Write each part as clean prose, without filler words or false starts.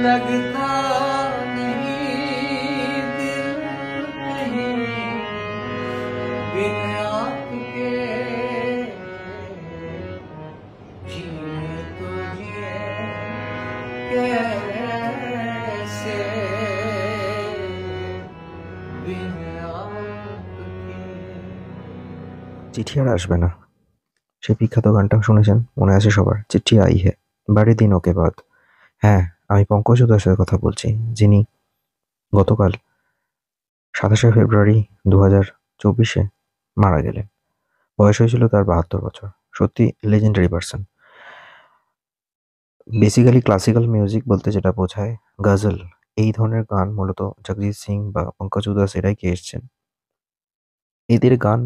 लगता नहीं दिल कहीं बिन आपके जिए तो जिए कैसे बिन आपके। চিঠি আর আসবে না, সেই বিখ্যাত গানটা শুনেছেন, মনে আছে সবার? চিঠি আই হে, বাড়ি দিন ওকে বাদ। হ্যাঁ, আমি পঙ্কজ উদাসের কথা বলছি, যিনি গতকাল 27শে ফেব্রুয়ারি 2024 মারা গেলেন। বয়স হয়েছিল তার 72 বছর। সত্যি legendary person. Basically classical music বলতে যেটা বোঝায় গজল, এই ধরনের গান মূলত জগজিৎ সিং বা পঙ্কজ উদাস এরাই গেয়ে এসছেন। এদের গান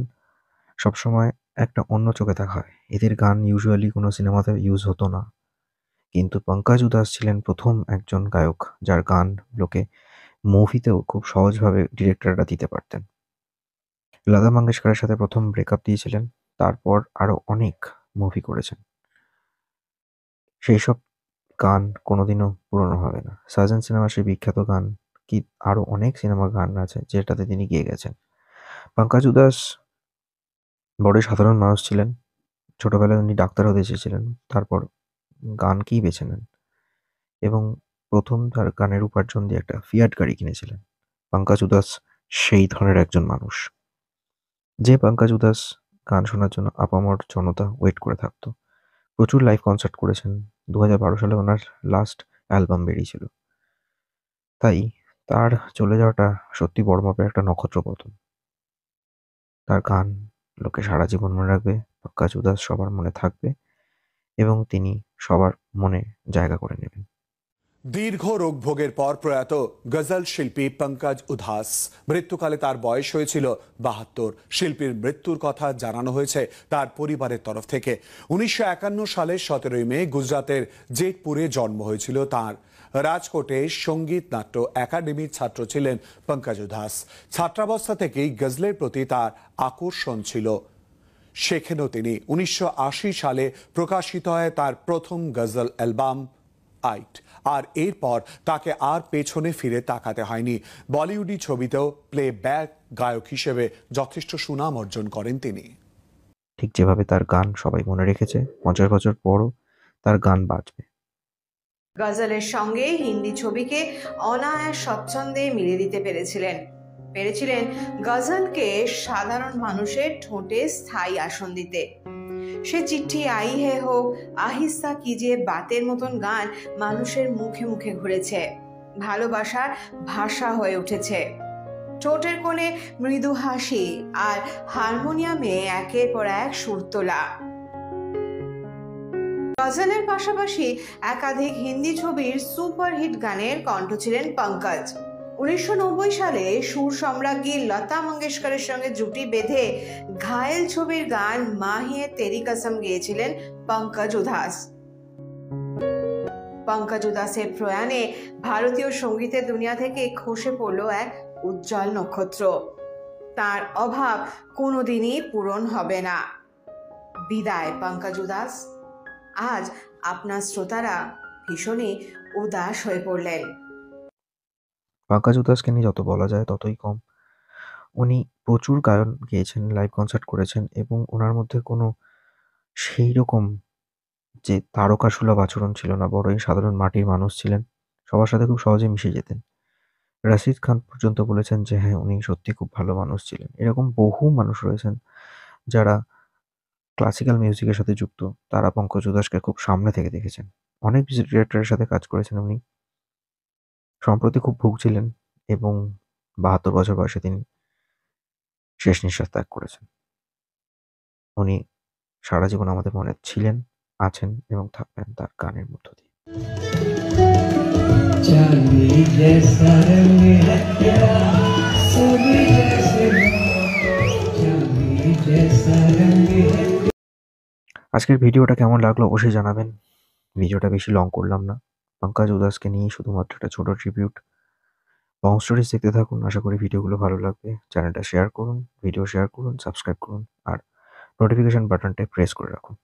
সবসময় একটা অন্য চোখে দেখা হয়। এদের গান ইউজুয়ালি কোনো সিনেমাতে ইউজ হতো না, কিন্তু পঙ্কজ উদাস ছিলেন প্রথম একজন গায়ক যার গান লোকে মুভিতেও খুব সহজভাবে ডিরেক্টররা দিতে পারতেন। লতা মঙ্গেশকরের সাথে প্রথম ব্রেকআপ দিয়েছিলেন, তারপর আরো অনেক মুভি করেছেন। সেই সব গান কোনোদিনও পুরনো হবে না। সাজন সিনেমার সেই বিখ্যাত গান কি আরো অনেক সিনেমার গান আছে যেটাতে তিনি গেয়ে গেছেন। পঙ্কজ উদাস বড়ই সাধারণ মানুষ ছিলেন। ছোটবেলায় উনি ডাক্তার হতে চেয়েছিলেন, তারপর গানকেই বেছে নেন এবং প্রথম তার গানের উপার্জন দিয়ে একটা ফিয়াট গাড়ি কিনেছিলেন। পঙ্কজ উদাস সেই ধরনের একজন মানুষ, যে পঙ্কজ উদাস গান শোনার জন্য আপামর জনতা ওয়েট করে থাকতো। প্রচুর লাইভ কনসার্ট করেছেন। 2012 সালে ওনার লাস্ট অ্যালবাম বেরিয়েছিল। তাই তার চলে যাওয়াটা সত্যি বড় মাপের একটা নক্ষত্র পতন। তার গান লোকে সারা জীবন মনে রাখবে, পঙ্কজ উদাস সবার মনে থাকবে এবং তিনি সবার মনে জায়গা করে নেবেন। দীর্ঘ রোগভোগের পর প্রয়াত গজল শিল্পী পঙ্কজ উধাস। মৃত্যুকালে তার বয়স হয়েছিল 72। শিল্পীর মৃত্যুর কথা জানানো হয়েছে তার পরিবারের তরফ থেকে। 1951 সালের 17 মে গুজরাতের জেটপুরে জন্ম হয়েছিল তার। রাজকোটে সঙ্গীত নাট্য একাডেমির ছাত্র ছিলেন পঙ্কজ উধাস। ছাত্রাবস্থা থেকেই গজলের প্রতি তার আকর্ষণ ছিল। সেখানেও তিনি 1980 সালে প্রকাশিত হয় তার প্রথম গজল অ্যালবাম আইট। আর এরপর তাকে আর পেছনে ফিরে তাকাতে হয়নি। বলিউডি ছবিতেও প্লেব্যাক গায়ক হিসেবে যথেষ্ট সুনাম অর্জন করেন তিনি। ঠিক যেভাবে তার গান সবাই মনে রেখেছে, 50 বছর পরও তার গান বাজবে। গজলের সঙ্গে হিন্দি ছবিকে অনায়াস স্বচ্ছন্দে মিলিয়ে দিতে পেরেছিলেন গজলকে সাধারণ মানুষের ঠোঁটে স্থায়ী আসন দিতে। সে চিঠি আই হে হোক, আহিস্তা কিজে বাতের মতন গান মানুষের মুখে মুখে ঘুরেছে, ভালোবাসার ভাষা হয়ে উঠেছে। ঠোঁটের কোণে মৃদু হাসি আর হারমোনিয়ামে একের পর এক সুর তোলা। গজলের পাশাপাশি একাধিক হিন্দি ছবির সুপারহিট গানের কণ্ঠ ছিলেন পঙ্কজ। 1990 সালে সুর সম্রাজ্ঞী লতা মঙ্গেশকরের সঙ্গে জুটি বেঁধে ঘায়েল ছবির গান মাহিয়ে তেরি কসম গেয়েছিলেন পঙ্কজ উধাস। পঙ্কজ উদাসের প্রয়াণে ভারতীয় সঙ্গীতের দুনিয়া থেকে খসে পড়ল এক উজ্জ্বল নক্ষত্র। তার অভাব কোনোদিনই পূরণ হবে না। বিদায় পঙ্কজ উদাস। আজ আপনার শ্রোতারা ভীষণই উদাস হয়ে পড়লেন। পঙ্কজ উদাসকে নিয়ে যত বলা যায় ততই কম। উনি প্রচুর গায়ন গেয়েছেন, লাইভ কনসার্ট করেছেন এবং ওনার মধ্যে কোনো সেই রকম যে তারকাসুলভ আচরণ ছিল না, বড়ই সাধারণ মাটির মানুষ ছিলেন। সবার সাথে খুব সহজে মিশে যেতেন। রাশিদ খান পর্যন্ত বলেছেন যে হ্যাঁ, উনি সত্যি খুব ভালো মানুষ ছিলেন। এরকম বহু মানুষ রয়েছেন যারা ক্লাসিক্যাল মিউজিকের সাথে যুক্ত, তারা পঙ্কজ উদাসকে খুব সামনে থেকে দেখেছেন। অনেক মিউজিক ডিরেক্টরের সাথে কাজ করেছেন উনি। সম্প্রতি খুব ভুগছিলেন এবং 72 বছর বয়সে তিনি শেষ নিঃশ্বাস ত্যাগ করেছেন। উনি সারা জীবন আমাদের মনে ছিলেন, আছেন এবং থাকবেন তার গানের মধ্য দিয়ে। আজকের ভিডিওটা কেমন লাগলো অবশ্যই জানাবেন। ভিডিওটা বেশি লং করলাম না, পঙ্কজ উদাসকে নিয়ে শুধুমাত্র একটা ছোট ট্রিবিউট। লং স্টোরিজ দেখতে থাকুন, আশা করি ভিডিওগুলো ভালো লাগবে। চ্যানেলটা শেয়ার করুন, ভিডিও শেয়ার করুন, সাবস্ক্রাইব করুন আর নোটিফিকেশন বাটনটা প্রেস করে রাখুন।